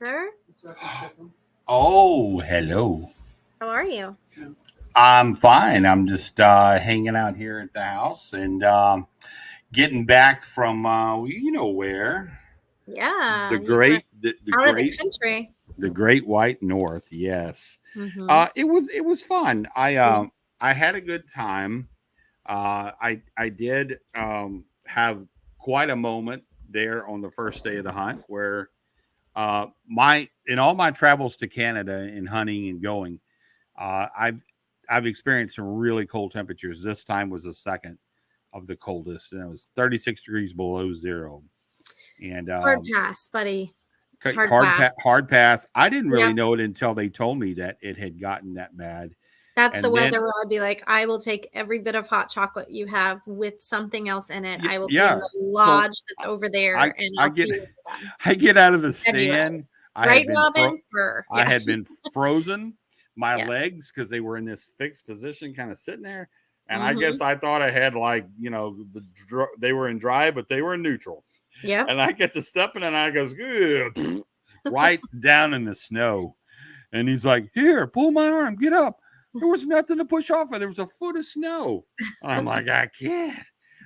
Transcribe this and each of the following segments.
sir. Oh, hello. How are you? I'm fine. I'm just hanging out here at the house and getting back from you know where Yeah, the you were great the out of the great country. the great white north. Yes, Mm-hmm. it was fun. I Yeah. I had a good time. I did have quite a moment there on the first day of the hunt where my in all my travels to Canada and hunting and going. I've experienced some really cold temperatures. This time was the second of the coldest, and it was 36 degrees below zero. And Hard pass, buddy. Hard hard pass. hard pass. I didn't really Yep. know it until they told me that it had gotten that bad. That's the And then weather where I'd be like, I will take every bit of hot chocolate you have with something else in it. I will be in yeah, the so lodge that's over there I and I I'll get see you when you're done. I get out of the February. stand. I Right, had been Robin? Fur. I Yes. had been frozen. My Yeah. legs because they were in this fixed position, kind of sitting there. And I Mm-hmm. guess I thought I had they were in dry, but they were in neutral. Yep. And I get to stepping, and I goes "Ugh," right down in the snow. And he's like, "Here, pull my arm, get up." There was nothing to push off of. There was a foot of snow. I'm like, I can't.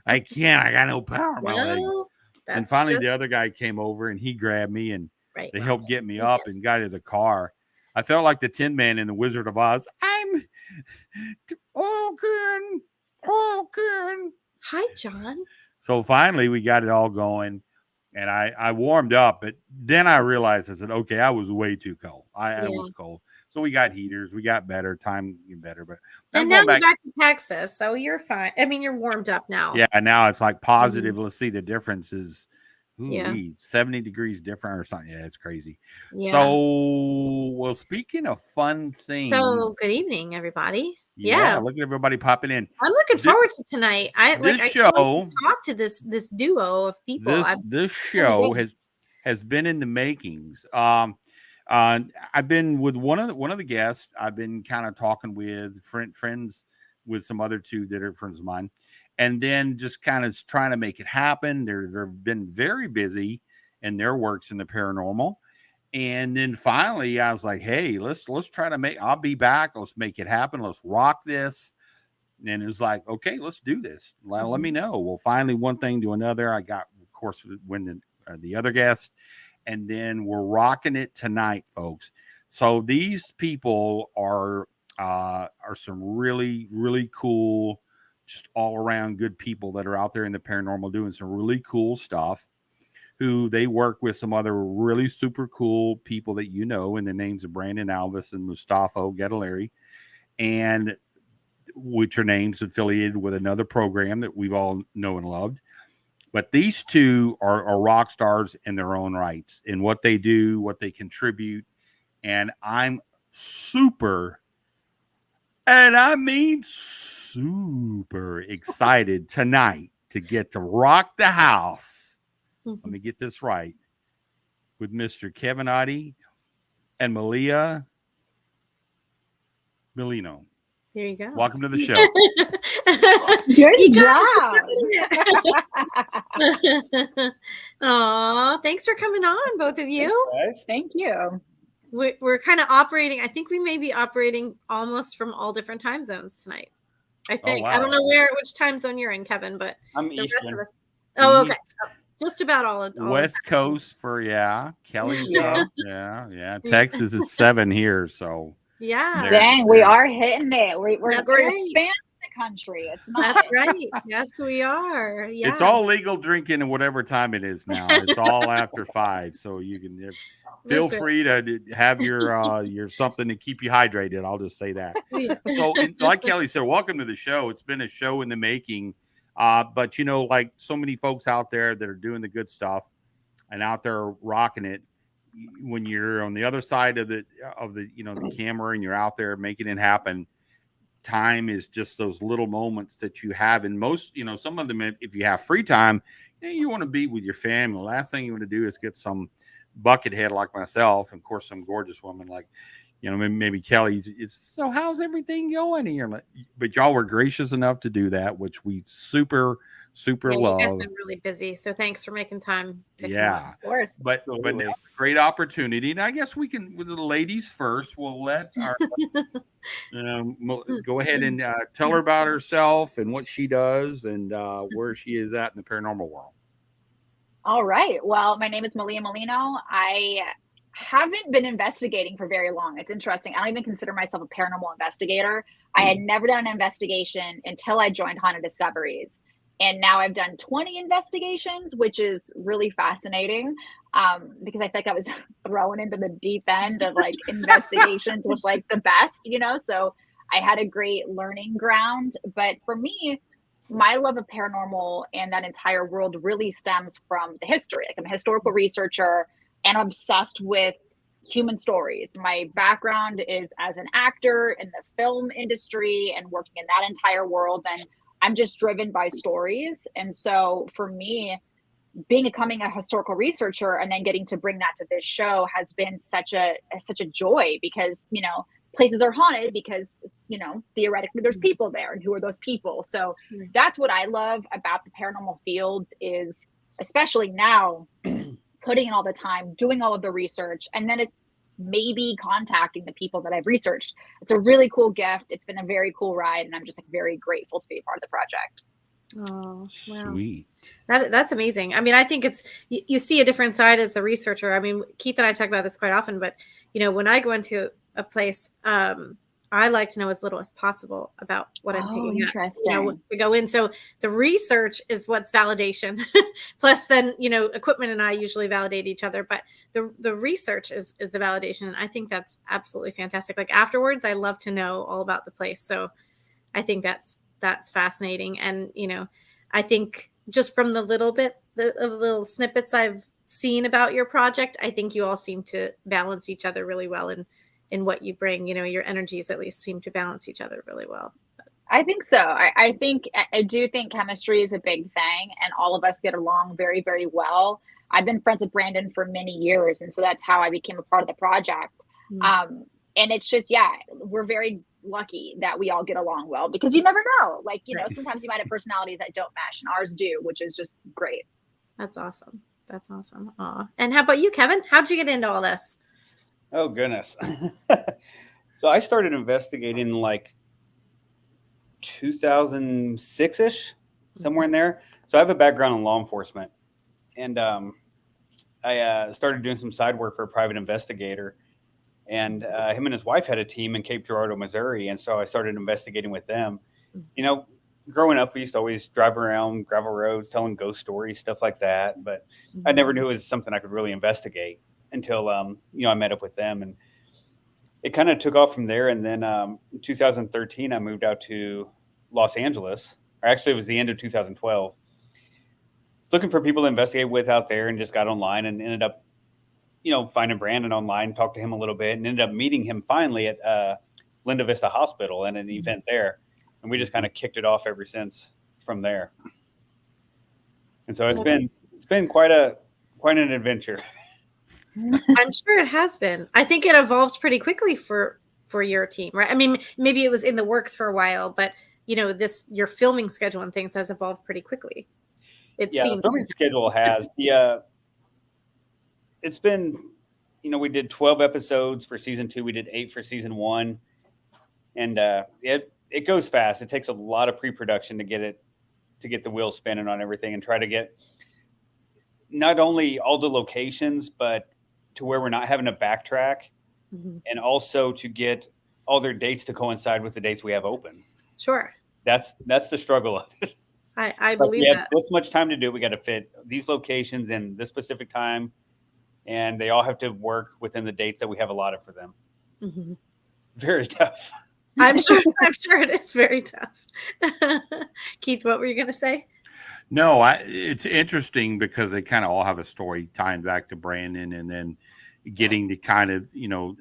I can't. I got no power in my legs. Well, And that's finally, the just other guy came over and he grabbed me and right, they Robin. helped get me We get up and got to the car. I felt like the Tin Man in the Wizard of Oz. I'm Oaken, Oaken. Hi, John. So finally, we got it all going, and I warmed up. But then I realized I said, okay, I was way too cold. I Yeah. was cold. So we got heaters. We got better. Time getting better. But I'm And now going you're back. back to Texas, so you're fine. I mean, you're warmed up now. Yeah, now it's like Mhm. positive. Let's see the difference is Yeah. 70 degrees different or something. Yeah, it's crazy. Yeah. So, well, speaking of fun So, things, good evening, everybody. yeah, Yeah. look at everybody popping in. I'm looking Thi- forward to tonight. I This can't wait show, to talk to this duo of people. this I've this been show waiting. has been in the makings. I've been with one of the guests. I've been kind of talking with friends with some other two that are friends of mine, and then just kind of trying to make it happen. They've been very busy in their works in the paranormal. And then finally, I was like, "Hey, let's try to make. I'll be back. Let's make it happen. Let's rock this." And it was like, "Okay, let's do this. Let me Mhm. know." Well, finally, one thing to another. I got, of course, when the other guest, and then we're rocking it tonight, folks. So these people are some really cool, just all around good people that are out there in the paranormal doing some really cool stuff who they work with some other really super cool people that you know in the names of Brandon Alvis and Mustafa Gedaleri, and which are names affiliated with another program that we've all know and loved. But these two are rock stars in their own rights in what they do, what they contribute. And I'm super, and I mean super excited tonight to get to rock the house. Let me get this right with Mr. Kevin Otte and Malia Miglino. Here you go. Welcome to the show. Good job. Aw, thanks for coming on, both of you. Thank you. We're kind of operating. I think we may be operating almost from all different time zones tonight. I think. wow. I don't know which time zone you're in, Kevin, but I'm the rest of Eastern. us. Oh, okay. East, Just about all of West Coast for Kelly's Yeah. yeah. Texas is 7 here, so Yeah. Dang, we are hitting it. We're That's right. expanding the country. It's nice. That's right. Yes, we are. Yeah. it's all legal drinking and whatever time it is now. It's all after 5, so you can feel That's free to have your something to keep you hydrated. I'll just say that. Yeah. So, like Kelly said, welcome to the show. It's been a show in the making. But like so many folks out there that are doing the good stuff and out there rocking it, when you're on the other side of the the camera and you're out there making it happen, time is just those little moments that you have. And most, some of them, if you have free time, you want to be with your family. The last thing you want to do is get some buckethead like myself, and of course some gorgeous woman like maybe Kelly, so how's everything going here? But y'all were gracious enough to do that, which we super Yeah, you guys love. have been really busy, so thanks for making time to come Yeah, on. Of course. but now Absolutely. it's a great opportunity, and I guess we can with the ladies first. We'll let our go ahead and tell her about herself and what she does and where she is at in the paranormal world. All right. Well, my name is Malia Miglino. I haven't been investigating for very long. It's interesting. I don't even consider myself a paranormal investigator. I had never done an investigation until I joined Haunted Discoveries. And now I've done 20 investigations, which is really fascinating because I feel like I was thrown into the deep end of like investigations with like the best, So I had a great learning ground. But for me, my love of paranormal and that entire world really stems from the history. Like I'm a historical researcher and I'm obsessed with human stories. My background is as an actor in the film industry and working in that entire world. And I'm just driven by stories. And so for me, becoming a historical researcher and then getting to bring that to this show has been such a joy because places are haunted because theoretically there's people there, and who are those people? So that's what I love about the paranormal fields, is especially now putting in all the time, doing all of the research, and then it maybe contacting the people that I've researched. It's a really cool gift. It's been a very cool ride, and I'm just like very grateful to be a part of the project. Oh, wow. Sweet. That's amazing. I mean, I think it's you see a different side as the researcher. I mean, Keith and I talk about this quite often, but when I go into a place, I like to know as little as possible about what I'm picking up. We go in. So the research is what's validation. Plus then, equipment and I usually validate each other, but the research is the validation. And I think that's absolutely fantastic. Like afterwards, I love to know all about the place. So I think that's fascinating. And, I think just from the little snippets I've seen about your project, I think you all seem to balance each other really well in what you bring. Your energies at least seem to balance each other really well. I think so. I do think chemistry is a big thing, and all of us get along very, very well. I've been friends with Brandon for many years, and so that's how I became a part of the project. Mm-hmm. And it's just, we're very lucky that we all get along well, because you never know. Like, sometimes you might have personalities that don't mesh, and ours do, which is just great. That's awesome. Aw. And how about you, Kevin? How'd you get into all this? Oh, goodness. So I started investigating like 2006-ish, somewhere in there. So I have a background in law enforcement. And I started doing some side work for a private investigator. And him and his wife had a team in Cape Girardeau, Missouri. And so I started investigating with them. Growing up, we used to always drive around gravel roads, telling ghost stories, stuff like that. But I never knew it was something I could really investigate until, I met up with them. And it kind of took off from there. And then in 2013, I moved out to Los Angeles. Or actually, it was the end of 2012. Looking for people to investigate with out there, and just got online and ended up finding Brandon online, talked to him a little bit, and ended up meeting him finally at Linda Vista Hospital and an event there. And we just kind of kicked it off ever since from there. And so it's been quite an adventure. I'm sure it has been. I think it evolved pretty quickly for your team, right? I mean, maybe it was in the works for a while, but your filming schedule and things has evolved pretty quickly. It seems. The filming schedule has. It's been, we did 12 episodes for season 2. We did 8 for season 1. And it goes fast. It takes a lot of pre-production to get the wheels spinning on everything, and try to get not only all the locations, but to where we're not having to backtrack, and also to get all their dates to coincide with the dates we have open. Sure. That's the struggle of it. I believe we that. have this much time to do it. We got to fit these locations in this specific time, and they all have to work within the dates that we have allotted for them. Mm-hmm. Very tough. I'm sure it is very tough. Keith, what were you going to say? No, it's interesting because they kind of all have a story tying back to Brandon, and then getting to kind of,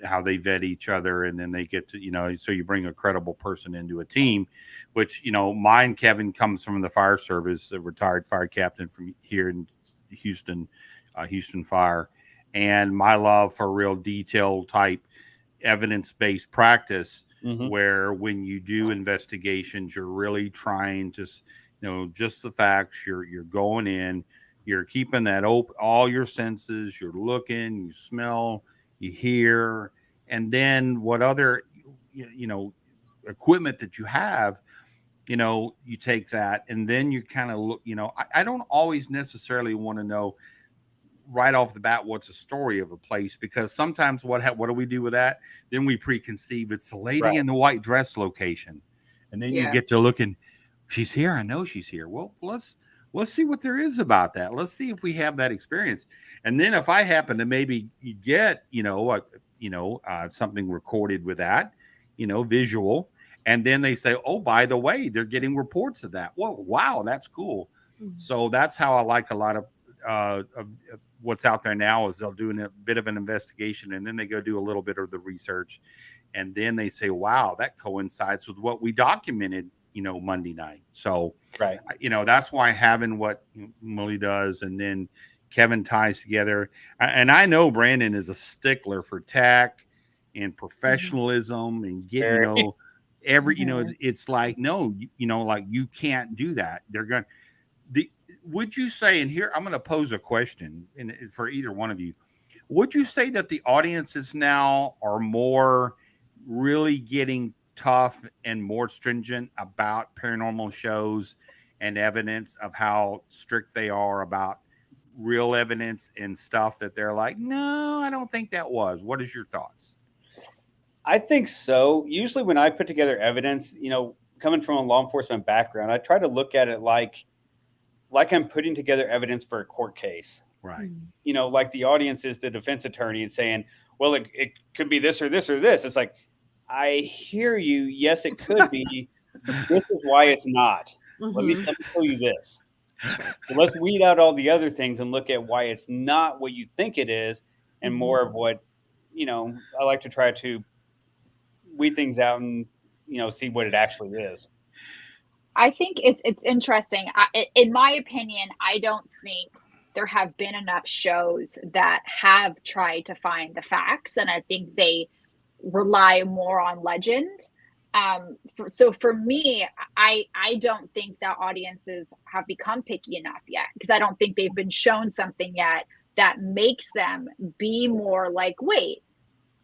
how they vet each other, and then they get to, so you bring a credible person into a team, which, mine, Kevin, comes from the fire service, a retired fire captain from here in Houston Fire. And my love for real detail type evidence-based practice, Mhm. where when you do investigations, you're really trying to, just the facts. You're going in, you're keeping that open, all your senses. You're looking, you smell, you hear, and then what other, equipment that you have, you take that, and then you kind of look. I don't always necessarily want to know right off the bat what's the story of a place, because sometimes what do we do with that? Then we preconceive it's the lady Right. in the white dress location, and then you Yeah. get to looking. She's here. I know she's here. Well, let's see what there is about that. Let's see if we have that experience, and then if I happen to maybe get something recorded with that, visual, and then they say, oh, by the way, they're getting reports of that. Whoa, wow, that's cool. So that's how I like a lot of what's out there now, is they'll do a bit of an investigation, and then they go do a little bit of the research, and then they say, wow, that coincides with what we documented, Monday night. So, Right. that's why having what Millie does, and then Kevin ties together. And I know Brandon is a stickler for tech and professionalism and get, Very. every, it's like, no, like you can't do that. They're going to, would you say, and here I'm going to pose a question for either one of you, would you say that the audiences now are more really getting tough and more stringent about paranormal shows and evidence, of how strict they are about real evidence and stuff, that they're like, no, I don't think that was? What is your thoughts? I think so. Usually when I put together evidence, coming from a law enforcement background, I try to look at it like I'm putting together evidence for a court case. Right. Like the audience is the defense attorney and saying, well, it could be this or this or this. It's like, I hear you. Yes, it could be. This is why it's not. Let me tell you this. So let's weed out all the other things and look at why it's not what you think it is, and more of what, I like to try to weed things out and, see what it actually is. I think it's interesting. In my opinion, I don't think there have been enough shows that have tried to find the facts, and I think they rely more on legend. So for me, I don't think that audiences have become picky enough yet, because I don't think they've been shown something yet that makes them be more like, wait,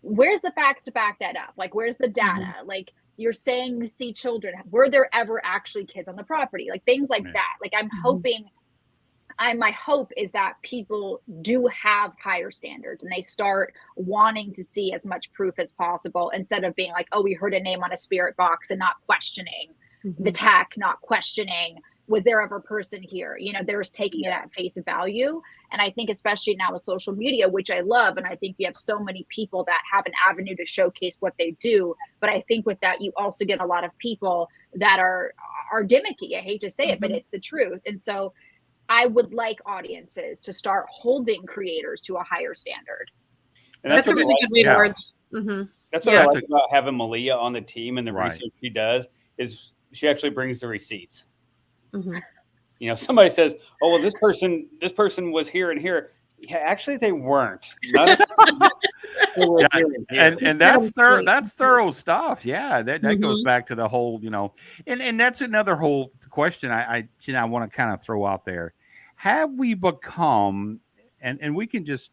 where's the facts to back that up? Like, where's the data? Like, you're saying you see children. Were there ever actually kids on the property? Like, things like that. Like, I'm hoping, my hope is that people do have higher standards and they start wanting to see as much proof as possible, instead of being like, oh, we heard a name on a spirit box, and not questioning the tech, not questioning, was there ever a person here? They're just taking it at face value. And I think especially now with social media, which I love, and I think we have so many people that have an avenue to showcase what they do. But I think with that, you also get a lot of people that are gimmicky. I hate to say it, but it's the truth. And so I would like audiences to start holding creators to a higher standard. And that's a really good way to word. That's what I like about having Malia on the team, and the research she does is she actually brings the receipts. Somebody says, "Oh, well, this person was here and here." Yeah, actually, they weren't. None of them were here and here. And that's thorough stuff. Yeah, that goes back to the whole, and that's another whole question I want to kind of throw out there. Have we become, and we can just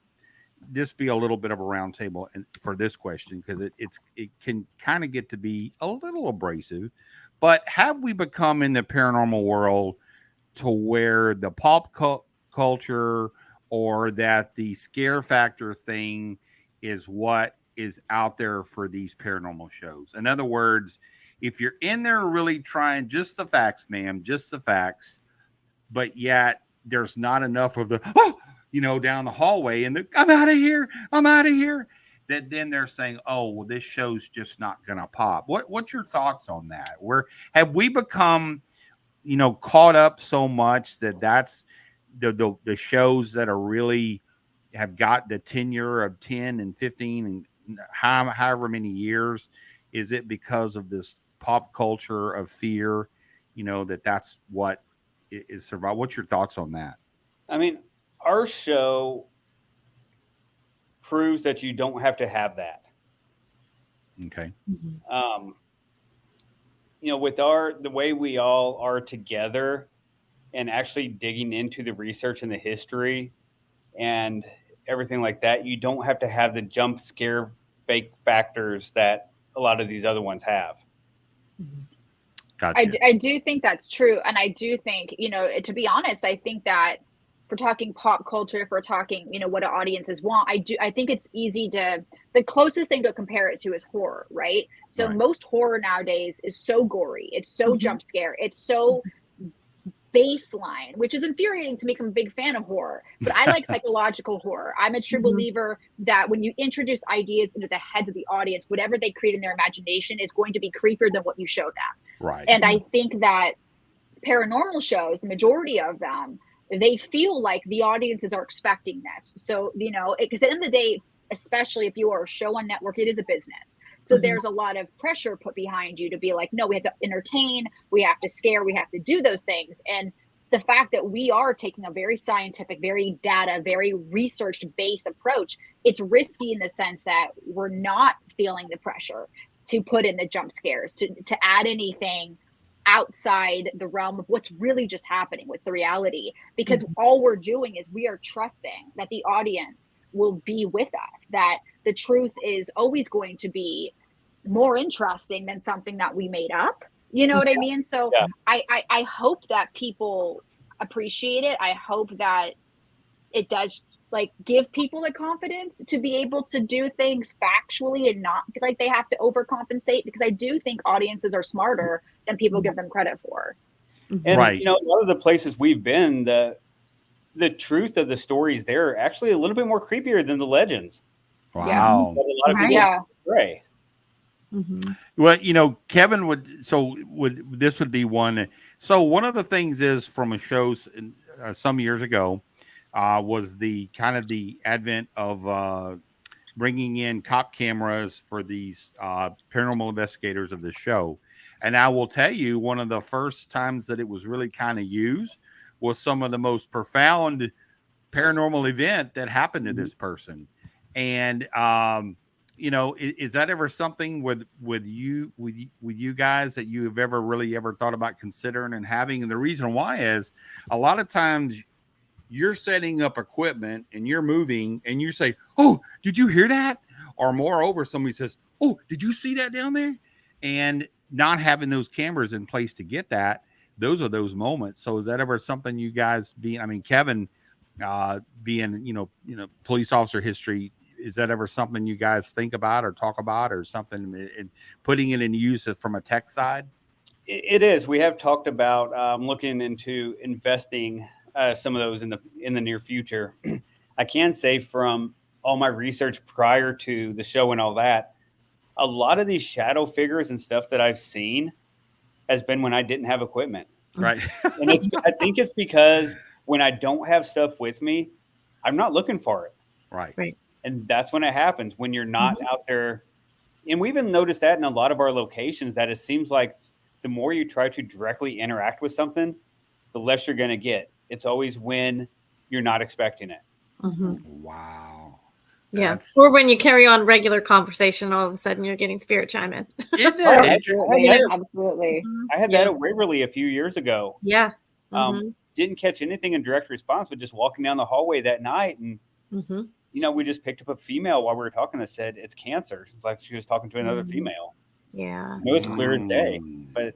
be a little bit of a round table for this question, because it can kind of get to be a little abrasive, but have we become in the paranormal world to where the pop culture, or that the scare factor thing, is what is out there for these paranormal shows? In other words, if you're in there really trying just the facts, ma'am, just the facts, but yet there's not enough of the, down the hallway, and I'm out of here, that then they're saying, oh, well, this show's just not going to pop. What's your thoughts on that? Where have we become, caught up so much that that's the shows that are really have got the tenure of 10 and 15 and however many years? Is it because of this pop culture of fear, that's what is survival? What's your thoughts on that? I mean, our show proves that you don't have to have that. Okay. You know, with the way we all are together and actually digging into the research and the history and everything like that, you don't have to have the jump scare fake factors that a lot of these other ones have. Gotcha. I do think that's true. And I do think, you know, to be honest, I think that if we're talking pop culture, if we're talking, you know, what audiences want, I think it's easy to, the closest thing to compare it to is horror, right? So Right. most horror nowadays is so gory, it's so jump scare, it's so baseline, which is infuriating to me because I'm a big fan of horror. But I like psychological horror. I'm a true believer that when you introduce ideas into the heads of the audience, whatever they create in their imagination is going to be creepier than what you show them. Right. And I think that paranormal shows, the majority of them, they feel like the audiences are expecting this. So, you know, because at the end of the day, especially if you are a show on network, it is a business. So there's a lot of pressure put behind you to be like, no, we have to entertain, we have to scare, we have to do those things. And the fact that we are taking a very scientific, very data, very research based approach, it's risky in the sense that we're not feeling the pressure to put in the jump scares, to add anything outside the realm of what's really just happening, what's the reality, because all we're doing is we are trusting that the audience will be with us, that the truth is always going to be more interesting than something that we made up. You know what I mean? So Yeah. I hope that people appreciate it. I hope that it does like give people the confidence to be able to do things factually and not feel like they have to overcompensate, because I do think audiences are smarter than people give them credit for. And Right. you know, a lot of the places we've been, the truth of the stories there are actually a little bit more creepier than the legends. Wow. But a lot of people Yeah. pray. Well, you know, Kevin would this would be one. So one of the things is from a shows some years ago was the kind of the advent of bringing in cop cameras for these paranormal investigators of the show. And I will tell you, one of the first times that it was really kind of used was some of the most profound paranormal event that happened to this person. And you know, is that ever something with you guys that you have ever thought about considering and having? And the reason why is a lot of times you're setting up equipment and you're moving and you say, "Oh, did you hear that?" Or moreover, somebody says, "Oh, did you see that down there?" And not having those cameras in place to get that, those are those moments. So is that ever something you guys being, I mean, Kevin, being, police officer history, is that ever something you guys think about or talk about or something and putting it in use from a tech side? It is. We have talked about looking into investing some of those in the near future. I can say from all my research prior to the show and all that, a lot of these shadow figures and stuff that I've seen has been when I didn't have equipment. Right. And I think it's because when I don't have stuff with me, I'm not looking for it. Right. And that's when it happens, when you're not out there. And we even noticed that in a lot of our locations, that it seems like the more you try to directly interact with something, the less you're going to get. It's always when you're not expecting it. Wow. Yeah. That's- Or when you carry on regular conversation, all of a sudden you're getting spirit chime in. Isn't that interesting? Absolutely. I had that at Waverly a few years ago. Yeah. Didn't catch anything in direct response, but just walking down the hallway that night, and we just picked up a female while we were talking that said it's cancer. It's like she was talking to another female. Yeah. It was clear as day, but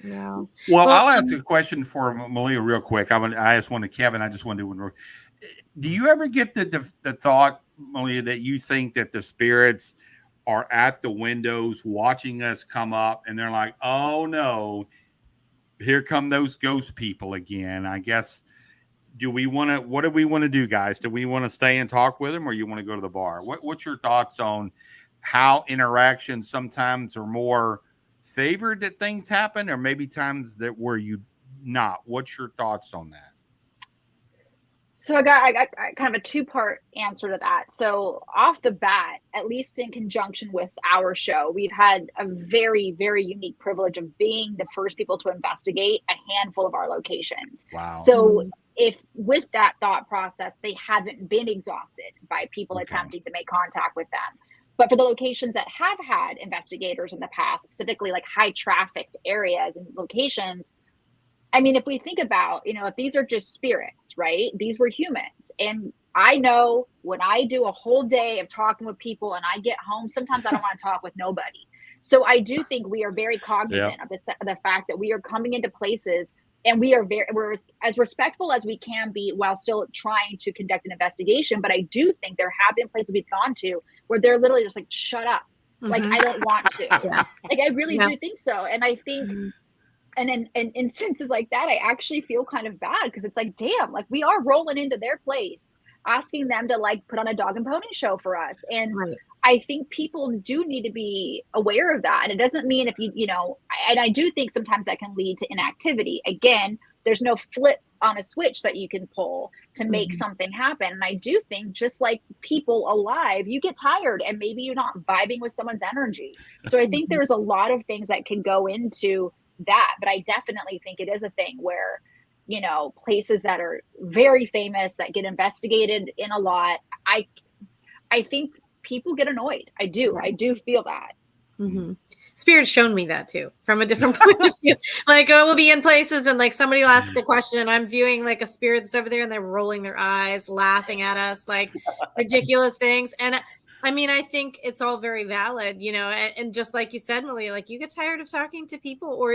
yeah. Well, I'll ask a question for Malia real quick. I just wanted Kevin. I just wanted to. Do you ever get the thought, Malia, that you think that the spirits are at the windows watching us come up, and they're like, "Oh no, here come those ghost people again"? I guess. Do we want to? What do we want to do, guys? Do we want to stay and talk with them, or you want to go to the bar? What's your thoughts on how interactions sometimes are more favored that things happen, or maybe times that where you not? What's your thoughts on that? So I got kind of a two-part answer to that. So off the bat, at least in conjunction with our show, we've had a very, very unique privilege of being the first people to investigate a handful of our locations. Wow. So if with that thought process, they haven't been exhausted by people attempting to make contact with them. But for the locations that have had investigators in the past, specifically like high trafficked areas and locations, I mean, if we think about, if these are just spirits, right? These were humans. And I know when I do a whole day of talking with people and I get home, sometimes I don't want to talk with nobody. So I do think we are very cognizant of the fact that we are coming into places and we're as respectful as we can be while still trying to conduct an investigation. But I do think there have been places we've gone to where they're literally just like, shut up. Like, I don't want to. Like, I really do think so. And I think, and in instances like that, I actually feel kind of bad because it's like, damn, like we are rolling into their place, asking them to like put on a dog and pony show for us. And I think people do need to be aware of that. And it doesn't mean if and I do think sometimes that can lead to inactivity. Again, there's no flip on a switch that you can pull to make something happen. And I do think just like people alive, you get tired and maybe you're not vibing with someone's energy. So I think there's a lot of things that can go into that, but I definitely think it is a thing where, places that are very famous that get investigated in a lot, I think people get annoyed. I do feel that. Spirit's shown me that too, from a different point of view. Like, we'll be in places and like somebody will ask a question and I'm viewing like a spirit that's over there and they're rolling their eyes, laughing at us, like ridiculous things. And I mean, I think it's all very valid, and just like you said, Malia, like you get tired of talking to people, or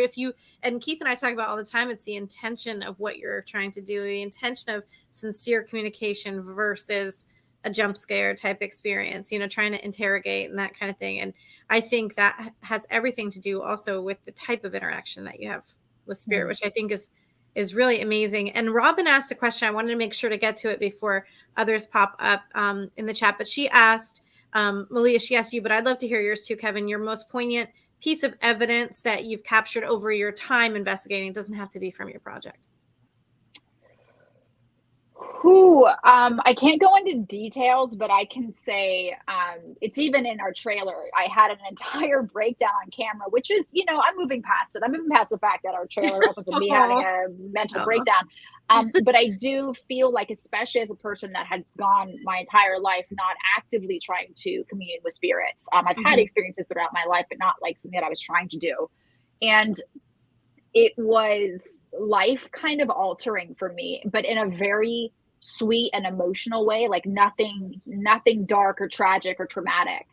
and Keith and I talk about all the time, it's the intention of what you're trying to do, the intention of sincere communication versus a jump scare type experience, trying to interrogate and that kind of thing. And I think that has everything to do also with the type of interaction that you have with spirit, which I think is really amazing. And Robin asked a question. I wanted to make sure to get to it before others pop up in the chat, but she asked, Malia, she asked you, but I'd love to hear yours too, Kevin, your most poignant piece of evidence that you've captured over your time investigating. It doesn't have to be from your project. I can't go into details, but I can say it's even in our trailer. I had an entire breakdown on camera, which is, I'm moving past it. I'm moving past the fact that our trailer opens with me having a mental breakdown. But I do feel like, especially as a person that has gone my entire life not actively trying to commune with spirits, I've had experiences throughout my life, but not like something that I was trying to do. And it was life kind of altering for me, but in a very sweet and emotional way, like nothing dark or tragic or traumatic.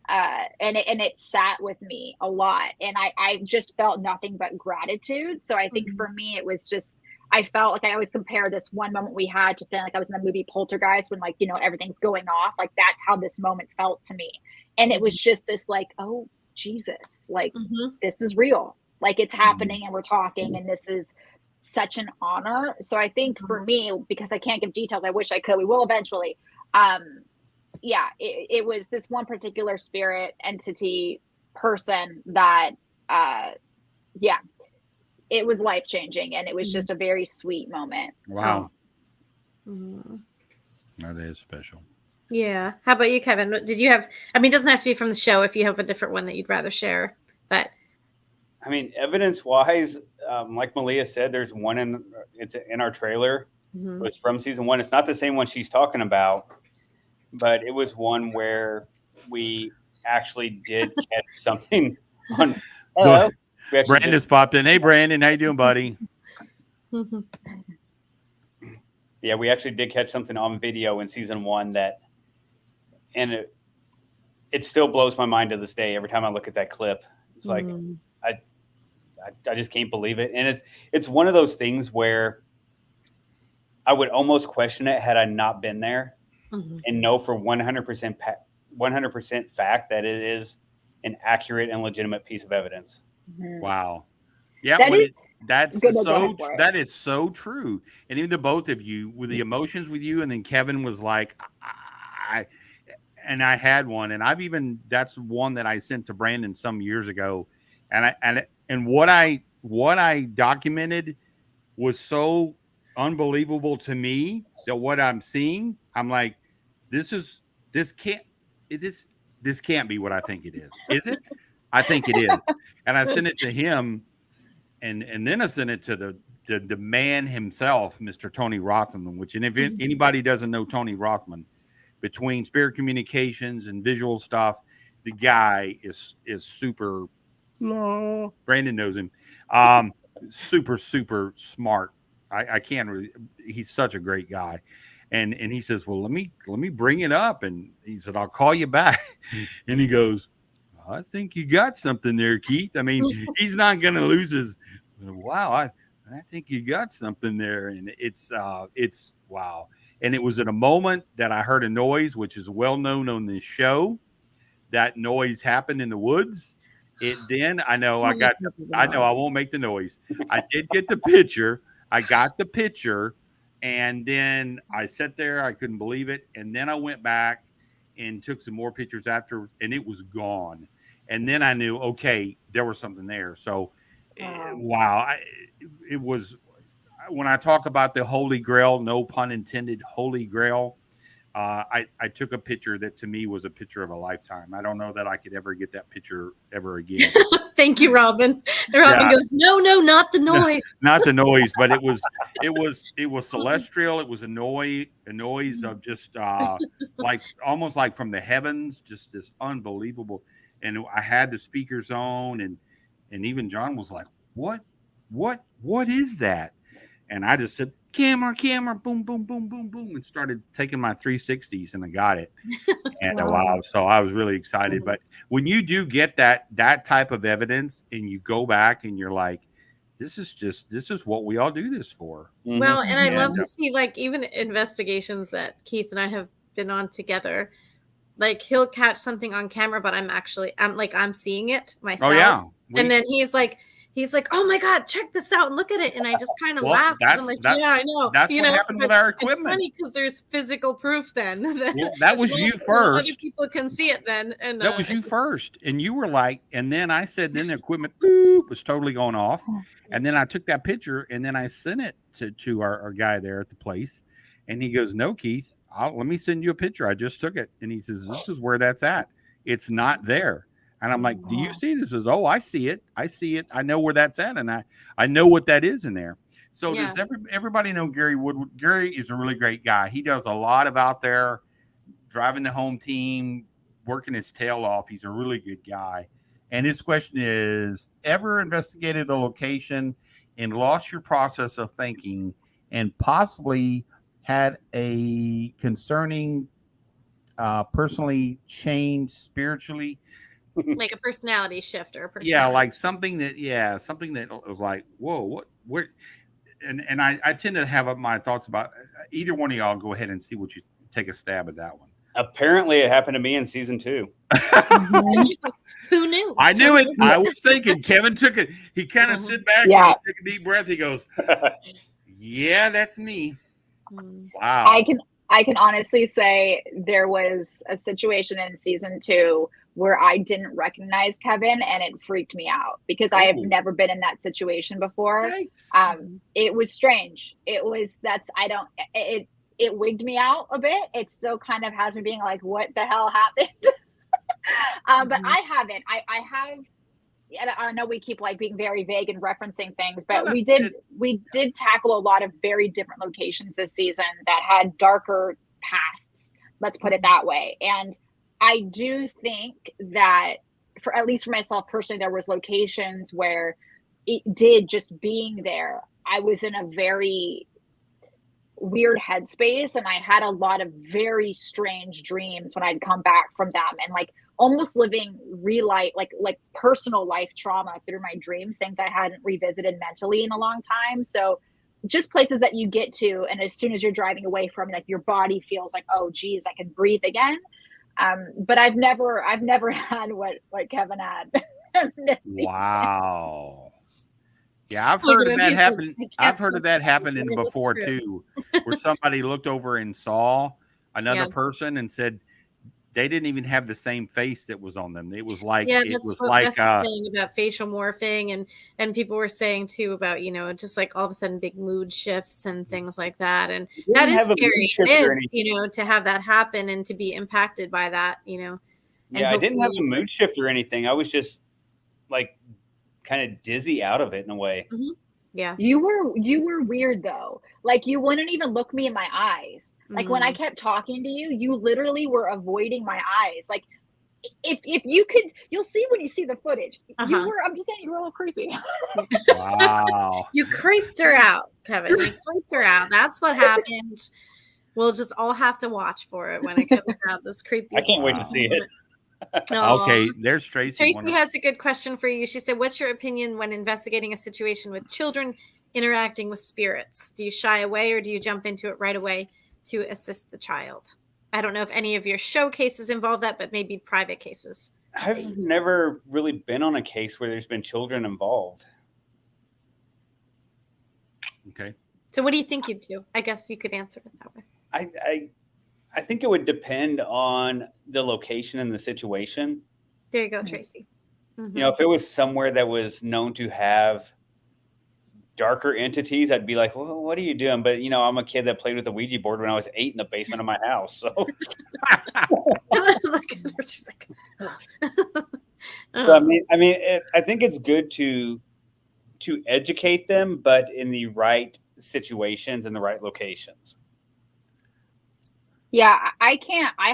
And it sat with me a lot. And I just felt nothing but gratitude. So I think for me, it was just, I felt like I always compare this one moment we had to feeling like I was in the movie Poltergeist when like, everything's going off. Like that's how this moment felt to me. And it was just this like, oh, Jesus, like this is real. Like it's happening and we're talking and this is such an honor. So I think for me, because I can't give details, I wish I could, we will eventually. It was this one particular spirit entity person that, it was life-changing and it was just a very sweet moment. Wow. That is special. Yeah. How about you, Kevin? Did you have, it doesn't have to be from the show if you have a different one that you'd rather share, but. I mean, evidence-wise, like Malia said, there's one it's in our trailer. It was from season 1. It's not the same one she's talking about, but it was one where we actually did catch something on. Hello. Brandon's popped in. Hey, Brandon, how you doing, buddy? Yeah, we actually did catch something on video in season 1 and it still blows my mind to this day. Every time I look at that clip, it's like I just can't believe it. And it's one of those things where I would almost question it had I not been there and know for 100% fact that it is an accurate and legitimate piece of evidence. Wow. Yeah. That is so true. And even the both of you with the emotions with you. And then Kevin was like, I had one, and that's one that I sent to Brandon some years ago. And what I documented was so unbelievable to me that what I'm seeing, I'm like, this can't be what I think it is. Is it? I think it is. And I sent it to him, and then I sent it to the man himself, Mr. Tony Rothman, which, and if anybody doesn't know Tony Rothman, between spirit communications and visual stuff, the guy is super. Brandon knows him. Super smart. I can't really. He's such a great guy, and he says, "Well, let me bring it up." And he said, "I'll call you back." And he goes, "I think you got something there, Keith. I mean, he's not going to lose his. Wow, I think you got something there." And it's wow. And it was at a moment that I heard a noise, which is well known on this show. That noise happened in the woods. I know I won't make the noise. I did get the picture. I got the picture, and then I sat there. I couldn't believe it. And then I went back and took some more pictures after, and it was gone. And then I knew, okay, there was something there. So, wow. It was, when I talk about the Holy Grail, no pun intended, Holy Grail, I took a picture that to me was a picture of a lifetime. I don't know that I could ever get that picture ever again. Thank you, Robin. And Robin goes, no, not the noise. No, not the noise, but it was celestial. It was a noise of just like almost like from the heavens, just this unbelievable. And I had the speakers on, and even John was like, what is that? And I just said, camera, boom, boom, boom, boom, boom, and started taking my 360s, and I got it. And wow, so I was really excited. But when you do get that type of evidence, and you go back and you're like, this is what we all do this for. Well, and I love to see, like, even investigations that Keith and I have been on together. Like, he'll catch something on camera, but I'm seeing it myself. Oh yeah. And then he's like, oh my God, check this out and look at it. And I just kind of laugh. I'm like, yeah, I know. That's what happened with our equipment. It's funny because there's physical proof then. That was you first. Other people can see it then. And that was you first. And you were like, and then I said, then the equipment was totally going off. And then I took that picture and then I sent it to our guy there at the place. And he goes, no, Keith, let me send you a picture. I just took it. And he says, this is where that's at. It's not there. And I'm like, do you see it? He says, oh, I see it. I know where that's at. And I know what that is in there. So does everybody know Gary Woodward? Gary is a really great guy. He does a lot of out there driving the home team, working his tail off. He's a really good guy. And his question is, ever investigated a location and lost your process of thinking and possibly had a concerning personally changed spiritually? Like a personality shift or like something that was like, whoa, what and I tend to have my thoughts about either one of y'all. Go ahead and see what you take a stab at that one. Apparently it happened to me in season 2. Who knew? I knew it. I was thinking Kevin took it. He kind of sit back and he took a deep breath. He goes, yeah, that's me. Wow. I can honestly say there was a situation in season 2 where I didn't recognize Kevin, and it freaked me out because I have never been in that situation before. It was strange. It wigged me out a bit. It still kind of has me being like, what the hell happened? But I haven't. I have. I know we keep like being very vague and referencing things, but we did tackle a lot of very different locations this season that had darker pasts. Let's put it that way. And I do think that for at least for myself personally, there was locations where it did just being there. I was in a very weird headspace and I had a lot of very strange dreams when I'd come back from them and like almost living real life, like personal life trauma through my dreams, things I hadn't revisited mentally in a long time. So just places that you get to. And as soon as you're driving away from, like, your body feels like, oh geez, I can breathe again. But I've never had what Kevin had. Wow. Yeah, I've heard of that happen. I've heard of that happening before too, where somebody looked over and saw another person and said they didn't even have the same face that was on them. It was like saying about facial morphing, and people were saying too about just like all of a sudden big mood shifts and things like that, and that is scary. It is to have that happen and to be impacted by that. Yeah, I didn't have a mood shift or anything. I was just like kind of dizzy out of it in a way. Mm-hmm. Yeah. You were weird though. Like you wouldn't even look me in my eyes. Like when I kept talking to you, you literally were avoiding my eyes. Like if you could, you'll see when you see the footage. Uh-huh. I'm just saying, you were a little creepy. Wow. You creeped her out, Kevin. You creeped her out. That's what happened. We'll just all have to watch for it when it comes out. This creepy. I can't wait to see it. Okay, there's Tracy. Tracy has a good question for you. She said, "What's your opinion when investigating a situation with children interacting with spirits? Do you shy away or do you jump into it right away to assist the child?" I don't know if any of your show cases involve that, but maybe private cases. I've never really been on a case where there's been children involved. Okay. So what do you think you'd do? I guess you could answer it that way. I think it would depend on the location and the situation. There you go, Tracy. Mm-hmm. You know, if it was somewhere that was known to have darker entities, I'd be like, well, what are you doing? But, you know, I'm a kid that played with a Ouija board when I was 8 in the basement of my house. So, Look at her. She's like, so I think it's good to educate them, but in the right situations and the right locations. Yeah, I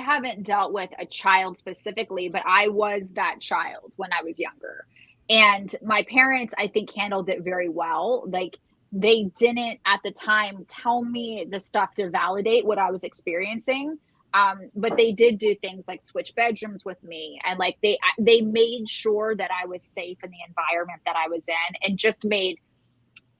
haven't dealt with a child specifically, but I was that child when I was younger. And my parents, I think, handled it very well. Like, they didn't at the time tell me the stuff to validate what I was experiencing. But they did do things like switch bedrooms with me, and like they made sure that I was safe in the environment that I was in, and just made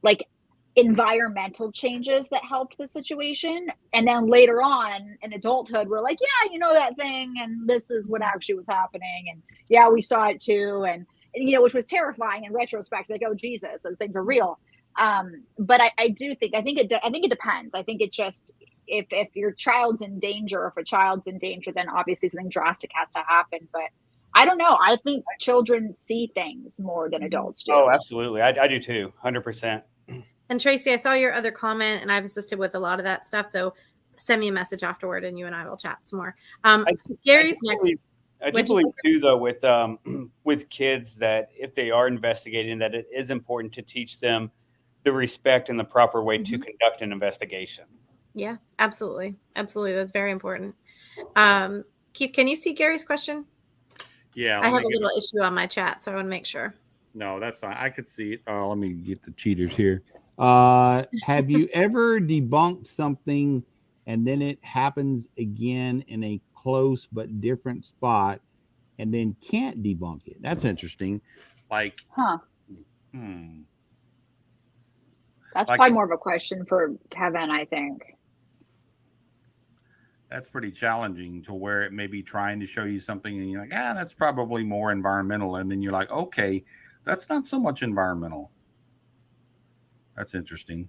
like environmental changes that helped the situation. And then later on in adulthood, we're like, yeah, you know, that thing, and this is what actually was happening, and yeah, we saw it too, and you know, which was terrifying in retrospect. Like, oh Jesus, those things are real. But I think it depends. I think it just, if your child's in danger, or if a child's in danger, then obviously something drastic has to happen. But I don't know. I think children see things more than adults do. Oh, absolutely. I do too. 100%. And Tracy, I saw your other comment, and I've assisted with a lot of that stuff. So send me a message afterward, and you and I will chat some more. Gary's next. I do believe too, though, with kids, that if they are investigating, that it is important to teach them the respect and the proper way to conduct an investigation. Yeah, absolutely. Absolutely. That's very important. Keith, can you see Gary's question? Yeah. I have a little issue on my chat, so I want to make sure. No, that's fine. I could see it. Oh, let me get the cheaters here. Have you ever debunked something and then it happens again in a close but different spot and then can't debunk it? That's interesting. Like, That's probably more of a question for Kevin, I think. That's pretty challenging, to where it may be trying to show you something and you're like, that's probably more environmental. And then you're like, okay, that's not so much environmental. That's interesting.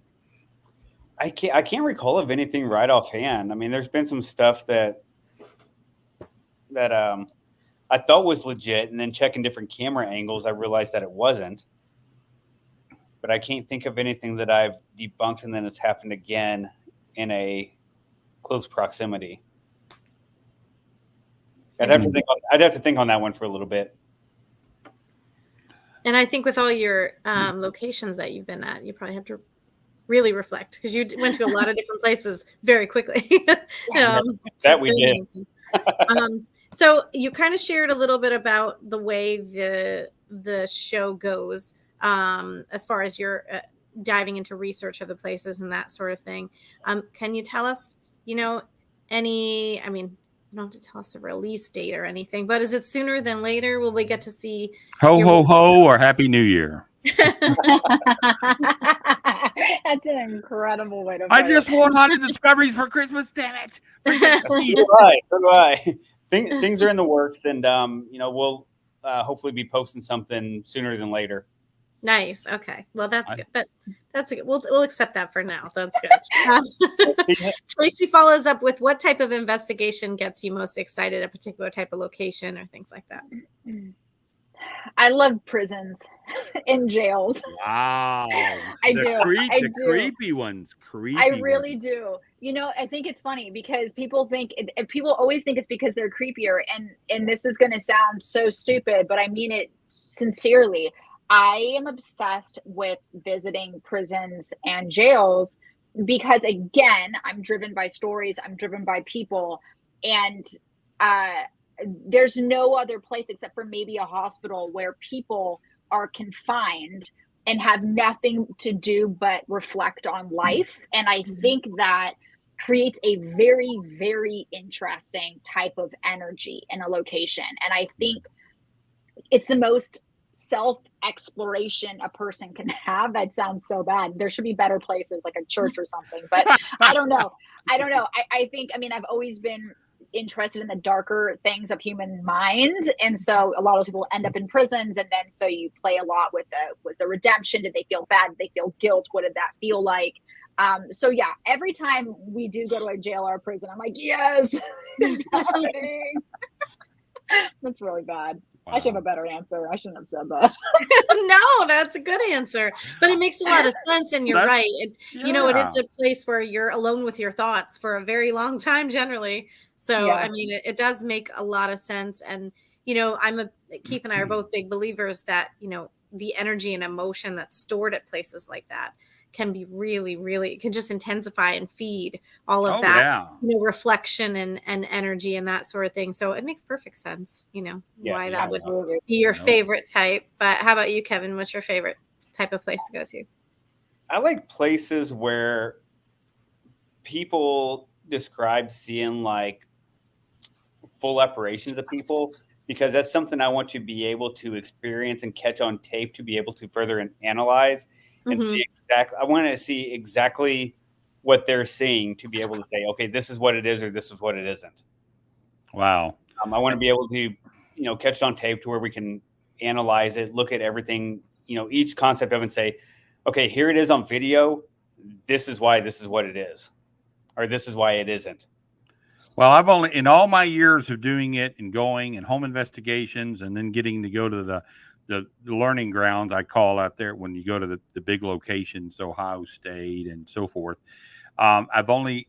I can't recall of anything right offhand. I mean, there's been some stuff that I thought was legit, and then checking different camera angles, I realized that it wasn't. But I can't think of anything that I've debunked and then it's happened again in a close proximity. I'd have to think on that one for a little bit. And I think with all your locations that you've been at, you probably have to really reflect, because you went to a lot of different places very quickly. That we did. So you kind of shared a little bit about the way the show goes, as far as your diving into research of the places and that sort of thing. Can you tell us, any, I mean, you don't have to tell us the release date or anything, but is it sooner than later? Will we get to see ho, ho, or Happy New Year? That's an incredible way to put I just want Haunted Discoveries for Christmas, damn it. So do I. Things are in the works, and we'll hopefully be posting something sooner than later. Nice. Okay. Well, that's good. That's good. We'll accept that for now. That's good. Tracy follows up with, what type of investigation gets you most excited? A particular type of location or things like that? I love prisons and jails. Wow. I do. Creepy ones. I really do. I think it's funny because people always think it's because they're creepier. And this is going to sound so stupid, but I mean it sincerely. I am obsessed with visiting prisons and jails because, again, I'm driven by stories. I'm driven by people. And there's no other place except for maybe a hospital where people are confined and have nothing to do but reflect on life. And I think that creates a very, very interesting type of energy in a location. And I think it's the most self-exploration a person can have. That sounds so bad. There should be better places like a church or something, but I don't know. I think, I mean, I've always been interested in the darker things of human minds. And so a lot of people end up in prisons. And then, so you play a lot with the redemption. Did they feel bad? Did they feel guilt? What did that feel like? So yeah, every time we do go to a jail or a prison, I'm like, yes, it's happening. That's really bad. Wow. I should have a better answer. I shouldn't have said that. No, that's a good answer. But it makes a lot of sense, and you're right. You know, it is a place where you're alone with your thoughts for a very long time, generally. So, I mean, it does make a lot of sense. And, you know, Keith and I are both big believers that, you know, the energy and emotion that's stored at places like that can be really, really, it can just intensify and feed all of that, you know, reflection and energy and that sort of thing. So it makes perfect sense, you know, why that would be your favorite type. But how about you, Kevin? What's your favorite type of place to go to? I like places where people describe seeing like full apparitions of people, because that's something I want to be able to experience and catch on tape to be able to further analyze and see exactly. I want to see exactly what they're seeing to be able to say, okay, this is what it is or this is what it isn't. Wow. I want to be able to, you know, catch it on tape to where we can analyze it, look at everything, you know, each concept of it and say, okay, here it is on video. This is why this is what it is, or this is why it isn't. Well, I've only, in all my years of doing it and going and home investigations and then getting to go to the learning grounds, I call out there when you go to the big locations, Ohio State and so forth. I've only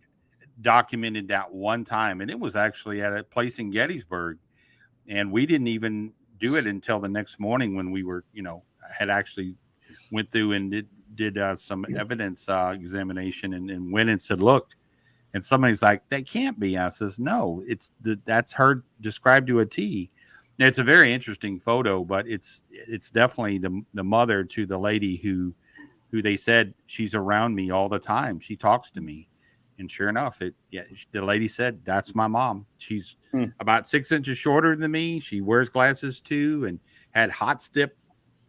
documented that one time, and it was actually at a place in Gettysburg. And we didn't even do it until the next morning when we were, you know, had actually went through and did some evidence examination and went and said, look, and somebody's like, that can't be. I says, no, that's her described to a T. It's a very interesting photo, but it's definitely the mother to the lady who they said she's around me all the time. She talks to me, and sure enough, the lady said that's my mom. She's about 6 inches shorter than me. She wears glasses too, and had hot stip,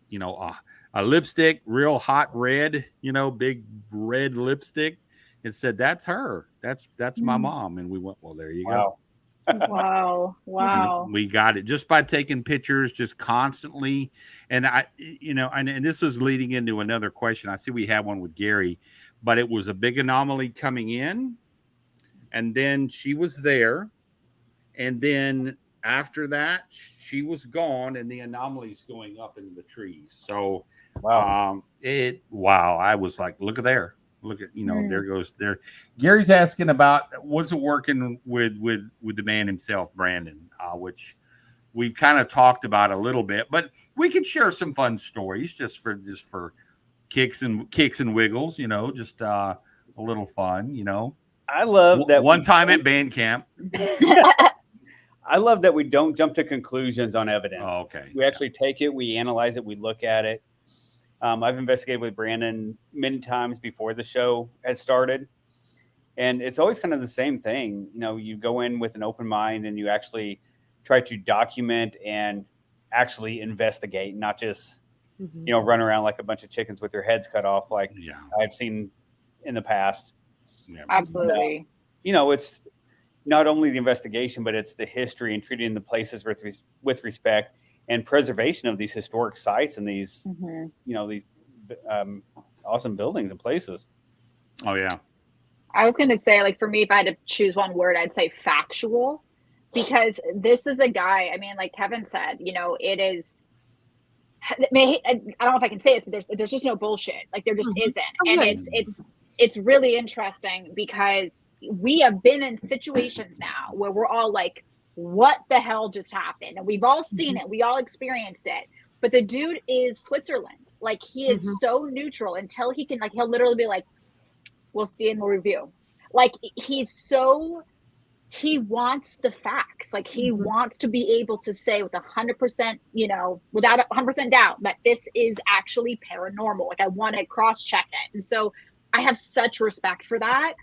you know, a lipstick, real hot red, you know, big red lipstick, and said that's her. That's my mom. And we went, well, there you go. Wow. We got it just by taking pictures, just constantly. And I, you know, and this is leading into another question. I see we have one with Gary, but it was a big anomaly coming in, and then she was there, and then after that she was gone, and the anomaly's going up into the trees. So I was like, look at there. Look at, you know, there goes there. Gary's asking about what's it working with the man himself, Brandon, which we've kind of talked about a little bit, but we could share some fun stories just for kicks and wiggles, you know, just a little fun, you know. I love that one time at band camp. I love that we don't jump to conclusions on evidence. Oh, okay. We actually take it, we analyze it, we look at it. I've investigated with Brandon many times before the show has started, and it's always kind of the same thing. You know, you go in with an open mind and you actually try to document and actually investigate, not just, you know, run around like a bunch of chickens with their heads cut off, like I've seen in the past. Yeah. Absolutely. You know, it's not only the investigation, but it's the history and treating the places with respect. And preservation of these historic sites and these, you know, these awesome buildings and places. Oh, yeah. I was going to say, like, for me, if I had to choose one word, I'd say factual, because this is a guy, I mean, like Kevin said, you know, it is, I don't know if I can say this, but there's just no bullshit. Like, there just isn't. And it's really interesting because we have been in situations now where we're all like, what the hell just happened? And we've all seen it. We all experienced it. But the dude is Switzerland. Like, he is so neutral until he can, like, he'll literally be like, we'll see and we'll review. Like, he's so he wants the facts. Like he wants to be able to say with 100%, without 100% doubt that this is actually paranormal. Like I want to cross check it. And so I have such respect for that.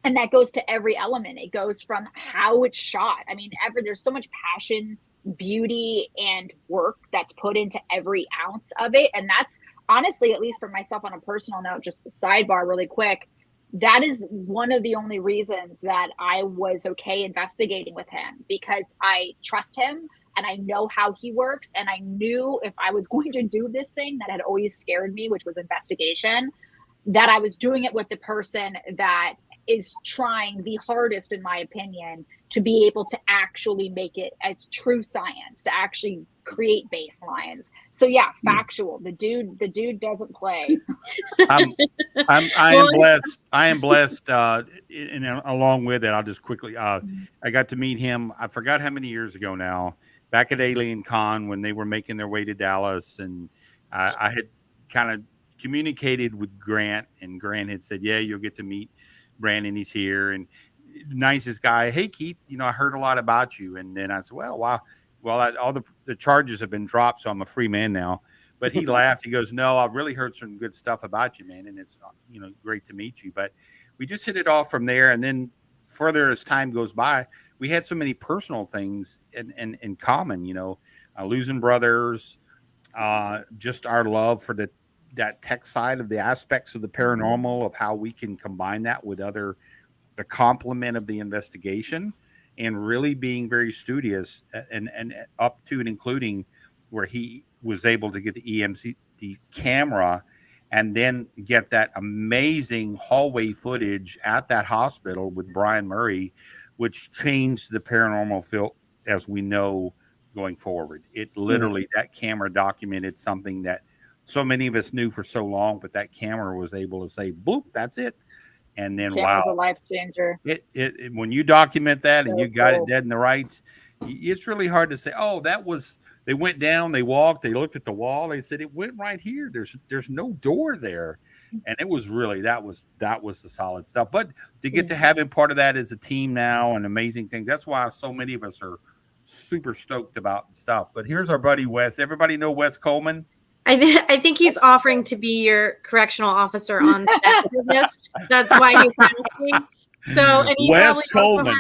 And that goes to every element. It goes from how it's shot. I mean, there's so much passion, beauty, and work that's put into every ounce of it. And that's honestly, at least for myself on a personal note, just a sidebar really quick, that is one of the only reasons that I was okay investigating with him, because I trust him and I know how he works. And I knew if I was going to do this thing that had always scared me, which was investigation, that I was doing it with the person that is trying the hardest, in my opinion, to be able to actually make it as true science, to actually create baselines. So yeah, factual. The dude doesn't play. I am blessed. I am blessed. And along with it, I'll just quickly. I got to meet him. I forgot how many years ago now. Back at Alien Con when they were making their way to Dallas, and I had kind of communicated with Grant, and Grant had said, "Yeah, you'll get to meet Brandon. He's here, and nicest guy. Hey, Keith, I heard a lot about you." And then I said, "Well, wow. Well, all the charges have been dropped, so I'm a free man now." But he laughed. He goes, "No, I've really heard some good stuff about you, man, and it's great to meet you." But we just hit it off from there, and then further as time goes by, we had so many personal things in common. Losing brothers, just our love for that tech side of the aspects of the paranormal, of how we can combine that with the complement of the investigation, and really being very studious and up to and including where he was able to get the EMC camera and then get that amazing hallway footage at that hospital with Brian Murray, which changed the paranormal field as we know going forward. It literally, that camera documented something that so many of us knew for so long, but that camera was able to say, boop, that's it. And then, Camera's wow, a life changer. It when you document that and So you got cool. it dead in the rights, it's really hard to say, oh, they went down, they walked, they looked at the wall, they said it went right here. There's no door there. And it was really, that was the solid stuff. But to get to having part of that as a team now and amazing things, that's why so many of us are super stoked about the stuff. But here's our buddy Wes. Everybody know Wes Coleman? I think he's offering to be your correctional officer on set for this. That's why he's asking. So, and Wes Coleman.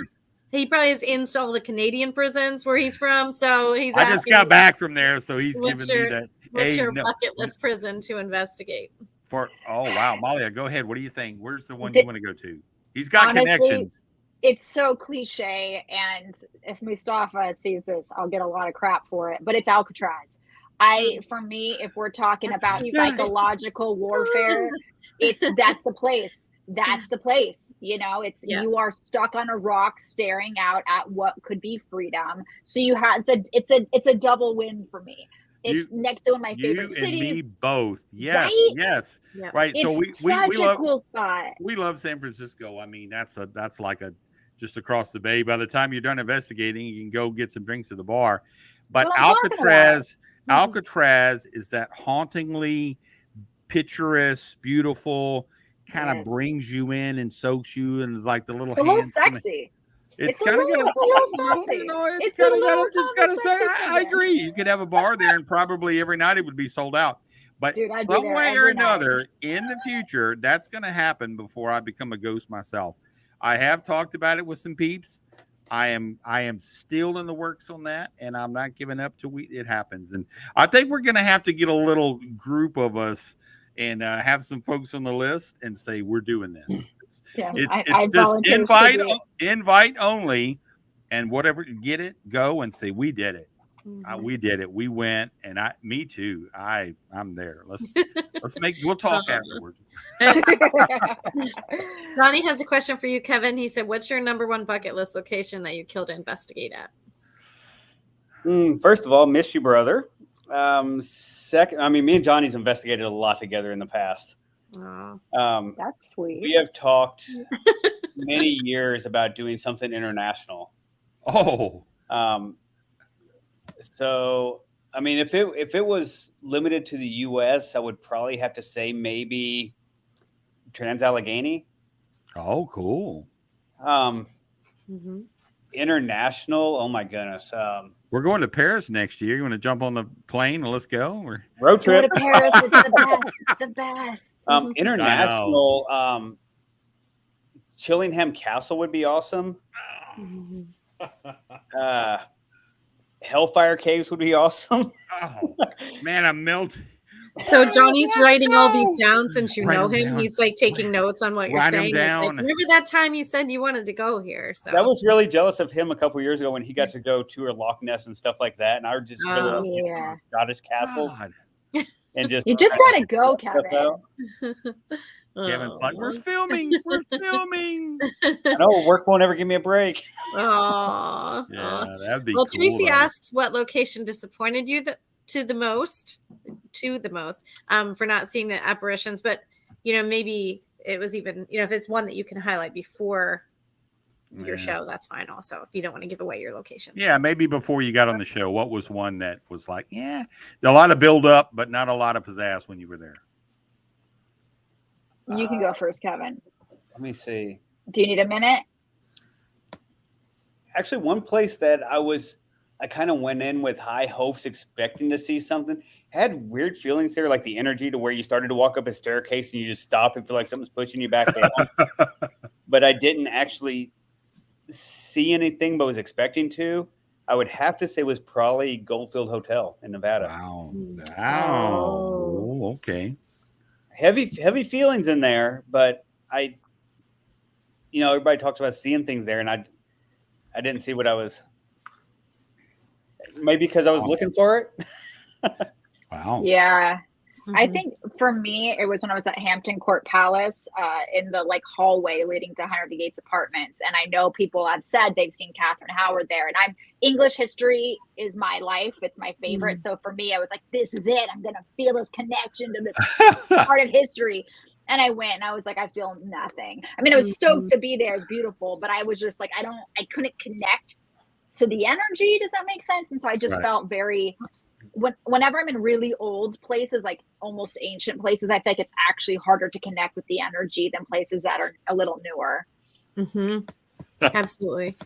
He probably has installed all the Canadian prisons where he's from. So he's I just got back from there, so he's giving me that. What's your bucket list prison to investigate? Oh wow, Malia, go ahead. What do you think? Where's the one you want to go to? He's got honestly, connections. It's so cliche, and if Mustafa sees this, I'll get a lot of crap for it. But it's Alcatraz. For me, if we're talking about psychological warfare, that's the place. That's the place. You are stuck on a rock staring out at what could be freedom. So it's a double win for me. It's next to one of my favorite cities. You and me both. Yes, right? Yes. Yeah. Right. It's so we love, cool spot. We love San Francisco. I mean, that's like just across the bay. By the time you're done investigating, you can go get some drinks at the bar. But Alcatraz is that hauntingly picturesque, beautiful, kind of brings you in and soaks you, and like the little. It's a little sexy. It's kind of got to say. I agree. You could have a bar there, and probably every night it would be sold out. But some way or another, in the future, that's going to happen before I become a ghost myself. I have talked about it with some peeps. I am still in the works on that, and I'm not giving up till it happens. And I think we're going to have to get a little group of us and have some folks on the list and say we're doing this. It's just invite only, and whatever, get it, go and say we did it. We did it. We went, and me too. I'm there. We'll talk afterwards. Donnie has a question for you, Kevin. He said, what's your number one bucket list location that you killed to investigate at? First of all, miss you, brother. Second, me and Johnny's investigated a lot together in the past. That's sweet. We have talked many years about doing something international. So, if it was limited to the U.S., I would probably have to say maybe Trans-Allegheny. Oh, cool. Mhm. International. Oh my goodness. We're going to Paris next year. You want to jump on the plane and let's go? Or Road Go trip. to Paris. It's the best. It's the best. International. Chillingham Castle would be awesome. Mhm. Hellfire Caves would be awesome. oh man, I'm melting. So Johnny's writing all these down since you Write know 'em him. down. He's like taking notes on what you're Write 'em saying. Like, down. remember that time you said you wanted to go here? So That was really jealous of him a couple years ago when he got to go tour Loch Ness and stuff like that. And I just really Oh. want to get Yeah. some Scottish castles God. and just You just gotta go, stuff Kevin. out. Kevin's like, we're Aw. filming. We're filming. I know work won't ever give me a break. Aw. Yeah, that'd be Well, cool. Tracy though. asks what location disappointed you the most for not seeing the apparitions, but maybe it was even if it's one that you can highlight before your show, that's fine also, if you don't want to give away your location. Yeah, maybe before you got on the show, what was one that was like, a lot of build up, but not a lot of pizzazz when you were there? You can go first, Kevin. Let me see. Do you need a minute? Actually, one place that I kind of went in with high hopes, expecting to see something. Had weird feelings there, like the energy to where you started to walk up a staircase and you just stop and feel like something's pushing you back down. But I didn't actually see anything, but was expecting to. I would have to say was probably Goldfield Hotel in Nevada. Wow. Oh. Okay. Heavy feelings in there, but everybody talks about seeing things there, and I didn't see what I was. Maybe because I was looking for it. Wow. Yeah. I Mhm. think for me, it was when I was at Hampton Court Palace in the hallway leading to Henry Gates Apartments. And I know people have said they've seen Catherine Howard there. And English history is my life. It's my favorite. Mhm. So for me, I was like, this is it. I'm going to feel this connection to this part of history. And I went and I was like, I feel nothing. I mean, I was stoked to be there. It's beautiful. But I was just like, I couldn't connect to the energy. Does that make sense? And so I just felt very... Whenever I'm in really old places, like almost ancient places, I think it's actually harder to connect with the energy than places that are a little newer. Mm-hmm. Absolutely.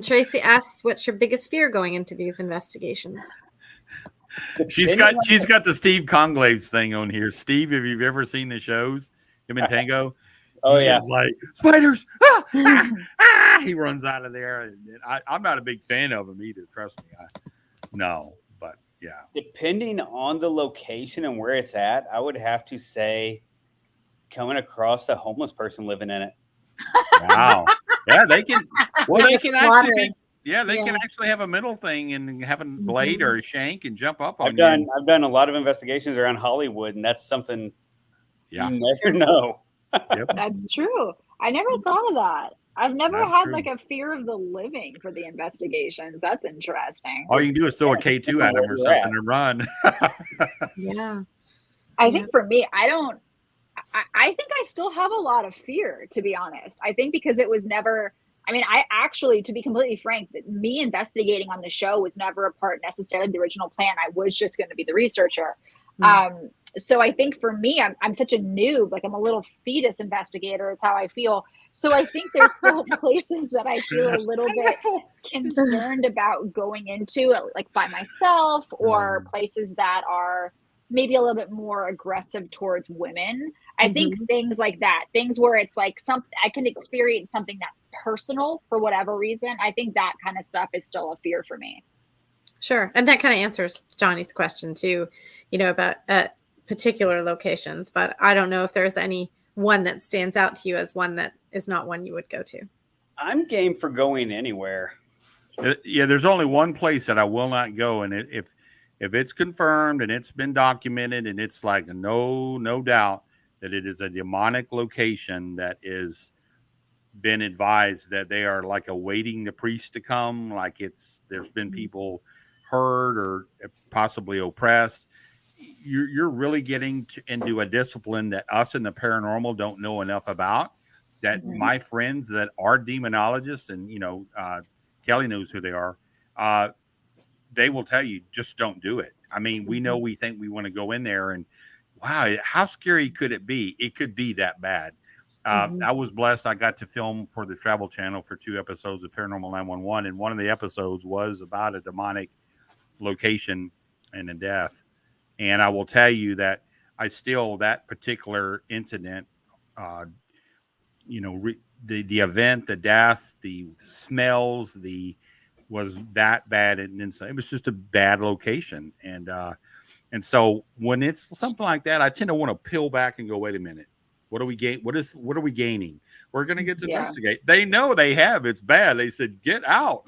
Tracy asks, what's your biggest fear going into these investigations? She's got the Steve Conglaves thing on here. Steve, if you've ever seen the shows, him and Tango. Oh he yeah, is like spiders. He runs out of there. And I'm not a big fan of him either. Trust me. No. Yeah. Depending on the location and where it's at, I would have to say coming across a homeless person living in it. Wow. Yeah, they can. Well, they can actually. They can actually have a mental thing and have a blade or a shank and jump up on you. I've done a lot of investigations around Hollywood, and that's something you never know. Yep. That's true. I never thought of that. I've never had true. a fear of the living for the investigations. That's interesting. All you can do is throw a K2 at them or something and run. Yeah. I think for me, I think I still have a lot of fear, to be honest. I think because it was never, I actually, to be completely frank, me investigating on the show was never a part necessarily of the original plan. I was just going to be the researcher. Mm. So I think for me, I'm such a noob, I'm a little fetus investigator is how I feel. So I think there's still places that I feel a little bit concerned about going into, by myself, or places that are maybe a little bit more aggressive towards women. I think things like that, things where it's I can experience something that's personal for whatever reason. I think that kind of stuff is still a fear for me. Sure. And that kind of answers Johnny's question too, about particular locations, but I don't know if there's any one that stands out to you as one that is not one you would go to. I'm game for going anywhere. Yeah, there's only one place that I will not go, and if it's confirmed and it's been documented and it's no doubt that it is a demonic location that is been advised that they are awaiting the priest to come, there's been people hurt or possibly oppressed, you're really getting into a discipline that us in the paranormal don't know enough about, that my friends that are demonologists, and Kelly knows who they are, they will tell you, just don't do it. We know, we think we want to go in there, and wow, how scary could it be? It could be that bad. I was blessed. I got to film for the Travel Channel for 2 episodes of Paranormal 911, and one of the episodes was about a demonic location and a death. And I will tell you that that particular incident, the event, the death, the smells, was that bad, and it was just a bad location, and so when it's something like that, I tend to want to peel back and go, wait a minute. What are we gaining? We're going to get to investigate. They know they have. It's bad. They said, get out.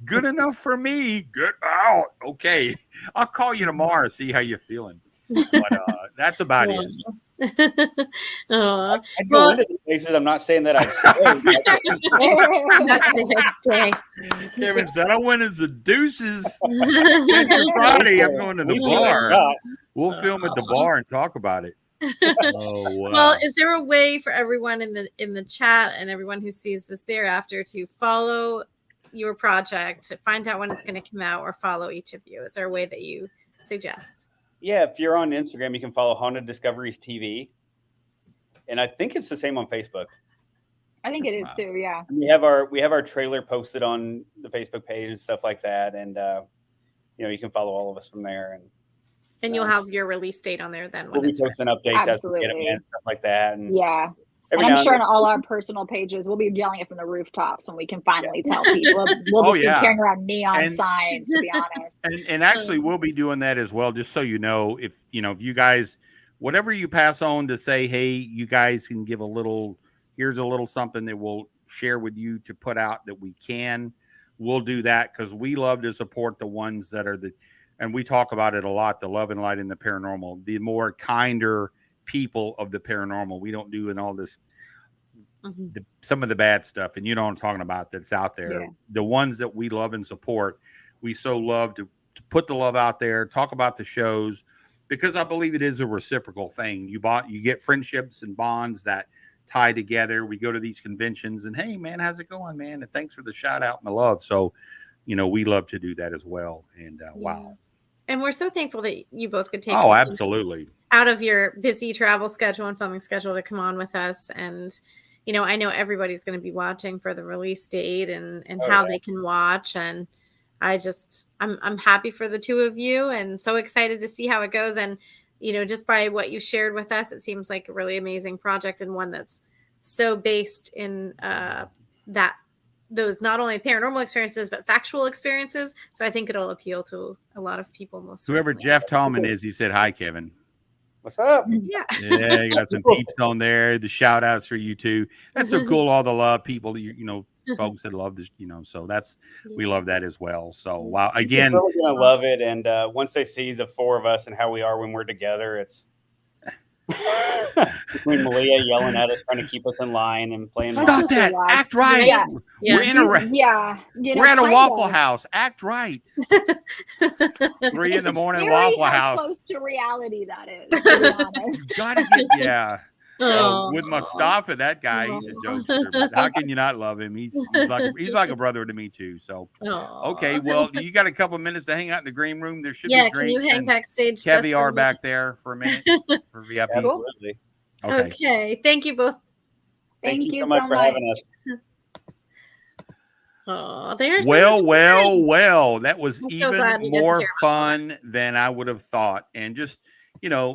Good enough for me. Get out. Okay. I'll call you tomorrow, see how you're feeling. But that's about it. Oh, I'd go into the places. I'm not saying that I'd stay. Kevin said, I went as the deuces. Friday, I'm going to the bar. We'll film at the bar and talk about it. Oh, wow. Well, is there a way for everyone in the chat and everyone who sees this thereafter to follow your project, to find out when it's going to come out, or follow each of you? Is there a way that you suggest? Yeah, if you're on Instagram, you can follow Haunted Discoveries TV, and I think it's the same on Facebook. I think it is too. Yeah, and we have our trailer posted on the Facebook page and stuff like that, and you can follow all of us from there, and you'll have your release date on there then. We'll be posting updates as we get them and stuff like that. And yeah. And I'm sure on all our personal pages, we'll be yelling it from the rooftops when we can finally tell people. We'll just be carrying around neon signs, to be honest. And actually, we'll be doing that as well, just so you know, if you guys, whatever you pass on to say, hey, you guys can give here's a little something that we'll share with you to put out that we can. We'll do that because we love to support the ones that are and we talk about it a lot, the love and light in the paranormal, the more kinder people of the paranormal. We don't do in all this some of the bad stuff, and you know what I'm talking about, that's out there. Yeah. The ones that we love and support, we so love to put the love out there, talk about the shows, because I believe it is a reciprocal thing. You get friendships and bonds that tie together. We go to these conventions and, hey man, how's it going, man? And thanks for the shout out and the love. So we love to do that as well. And wow. And we're so thankful that you both could take absolutely out of your busy travel schedule and filming schedule to come on with us. And I know everybody's going to be watching for the release date and how they can watch. And I'm happy for the two of you and so excited to see how it goes. And, just by what you shared with us, it seems like a really amazing project, and one that's so based in those not only paranormal experiences, but factual experiences. So I think it'll appeal to a lot of people. Whoever Jeff Tallman is, he said, hi, Kevin. What's up? Yeah. Yeah, you got some peeps on there. The shout outs for you too. That's so cool. All the love people, folks that love this, so we love that as well. So wow, again, they're really gonna love it. And once they see the four of us and how we are when we're together, it's between Malia yelling at us, trying to keep us in line and playing. Stop that! Act right. Yeah. We're in we're at a Waffle House. Act right. 3 in the morning Waffle House. Close to reality that is. To be honest. You gotta get with Mustafa, that guy, he's a jokester. But how can you not love him? He's like a brother to me too. So okay, well, you got a couple of minutes to hang out in the green room. There should be drinks. Can you hang backstage? Caviar back there for a minute for VIP. Absolutely. Okay. Thank you both. Thank you so much for having us. Oh, there's well. That was even more fun than I would have thought, and just.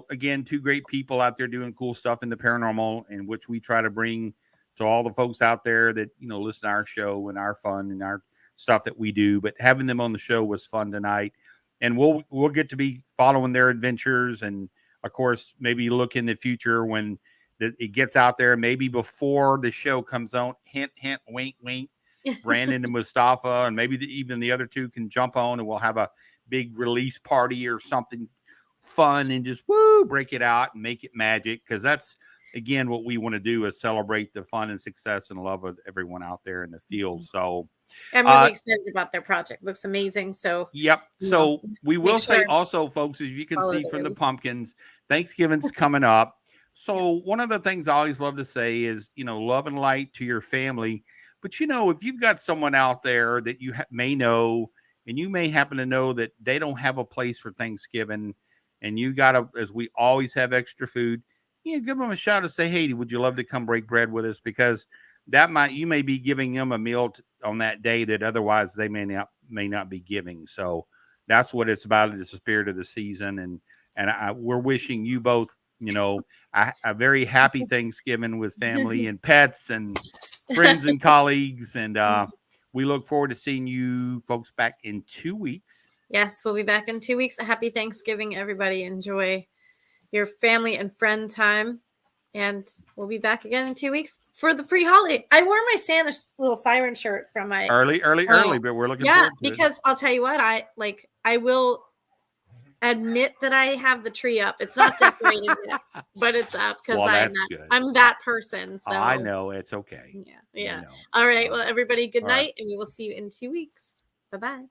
Again, two great people out there doing cool stuff in the paranormal, in which we try to bring to all the folks out there that, listen to our show and our fun and our stuff that we do. But having them on the show was fun tonight. And we'll get to be following their adventures. And of course, maybe look in the future when it gets out there, maybe before the show comes on, hint, hint, wink, wink, Brandon and Mustafa, and maybe even the other two can jump on and we'll have a big release party or something fun and just break it out and make it magic, because that's again what we want to do, is celebrate the fun and success and love of everyone out there in the field. So I'm really excited about their project. Looks amazing. So so we will say also, folks, as you can see from the pumpkins, Thanksgiving's coming up. So one of the things I always love to say is, love and light to your family. But if you've got someone out there that you may know, and you may happen to know that they don't have a place for Thanksgiving, and you got to, as we always have extra food, give them a shout and say, hey, would you love to come break bread with us? Because you may be giving them a meal on that day that otherwise they may not be giving. So that's what it's about. It's the spirit of the season. And we're wishing you both, a very happy Thanksgiving with family and pets and friends and colleagues. And we look forward to seeing you folks back in 2 weeks. Yes, we'll be back in 2 weeks. A happy Thanksgiving, everybody. Enjoy your family and friend time. And we'll be back again in 2 weeks for the pre-holiday. I wore my Santa little siren shirt from my early, but we're looking forward to because it. I'll tell you what, I will admit that I have the tree up. It's not decorated yet, but it's up because I'm that person. So I know it's okay. Yeah. All right. Well, everybody, good night, and we will see you in 2 weeks. Bye-bye.